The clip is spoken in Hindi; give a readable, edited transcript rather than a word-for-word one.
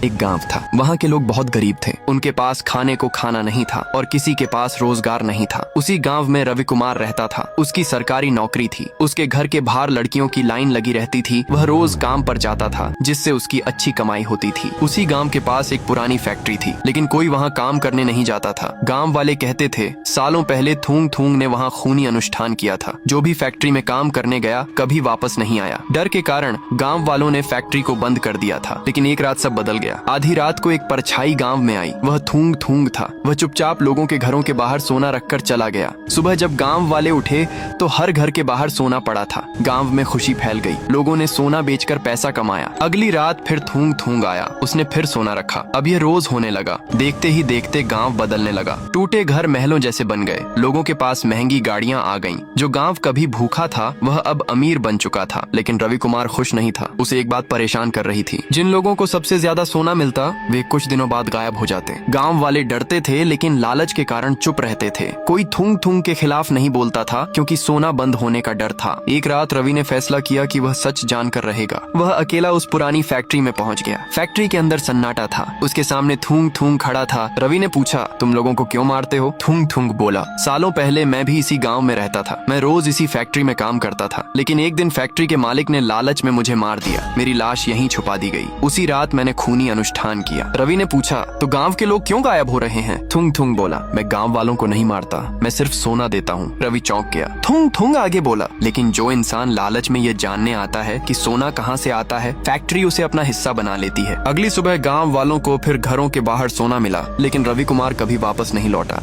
एक गांव था। वहाँ के लोग बहुत गरीब थे। उनके पास खाने को खाना नहीं था और किसी के पास रोजगार नहीं था। उसी गांव में रवि कुमार रहता था। उसकी सरकारी नौकरी थी। उसके घर के बाहर लड़कियों की लाइन लगी रहती थी। वह रोज काम पर जाता था, जिससे उसकी अच्छी कमाई होती थी। उसी गांव के पास एक पुरानी फैक्ट्री थी, लेकिन कोई वहाँ काम करने नहीं जाता था। गांव वाले कहते थे सालों पहले थूंग थूंग ने वहाँ खूनी अनुष्ठान किया था। जो भी फैक्ट्री में काम करने गया कभी वापस नहीं आया। डर के कारण गांव वालों ने फैक्ट्री को बंद कर दिया था। लेकिन एक रात सब बदल गया। आधी रात को एक परछाई गांव में आई। वह थूंग थूंग था। वह चुपचाप लोगों के घरों के बाहर सोना रखकर चला गया। सुबह जब गांव वाले उठे तो हर घर के बाहर सोना पड़ा था। गांव में खुशी फैल गई। लोगों ने सोना बेचकर पैसा कमाया। अगली रात फिर थूंग थूंग आया। उसने फिर सोना रखा। अब यह रोज होने लगा। देखते ही देखते गांव बदलने लगा। टूटे घर महलों जैसे बन गए। लोगों के पास महंगी गाड़ियां आ गईं। जो गांव कभी भूखा था वह अब अमीर बन चुका था। लेकिन रवि कुमार खुश नहीं था। उसे एक बात परेशान कर रही थी। जिन लोगों को सबसे ज्यादा सोना मिलता वे कुछ दिनों बाद गायब हो जाते। गांव वाले डरते थे, लेकिन लालच के कारण चुप रहते थे। कोई थूंग थूंग के खिलाफ नहीं बोलता था, क्योंकि सोना बंद होने का डर था। एक रात रवि ने फैसला किया कि वह सच जानकर रहेगा। वह अकेला उस पुरानी फैक्ट्री में पहुंच गया। फैक्ट्री के अंदर सन्नाटा था। उसके सामने थूंग थूंग खड़ा था। रवि ने पूछा, तुम लोगों को क्यों मारते हो? थूंग थूंग बोला, सालों पहले मैं भी इसी गांव में रहता था। मैं रोज इसी फैक्ट्री में काम करता था, लेकिन एक दिन फैक्ट्री के मालिक ने लालच में मुझे मार दिया। मेरी लाश यहीं छुपा दी गई। उसी रात मैंने खूनी अनुष्ठान किया। रवि ने पूछा, तो गांव के लोग क्यों गायब हो रहे हैं? थूंग थूंग बोला, मैं गांव वालों को नहीं मारता, मैं सिर्फ सोना देता हूँ। रवि चौंक गया। थूंग थूंग आगे बोला, लेकिन जो इंसान लालच में ये जानने आता है कि सोना कहाँ से आता है, फैक्ट्री उसे अपना हिस्सा बना लेती है। अगली सुबह गांव वालों को फिर घरों के बाहर सोना मिला, लेकिन रवि कुमार कभी वापस नहीं लौटा।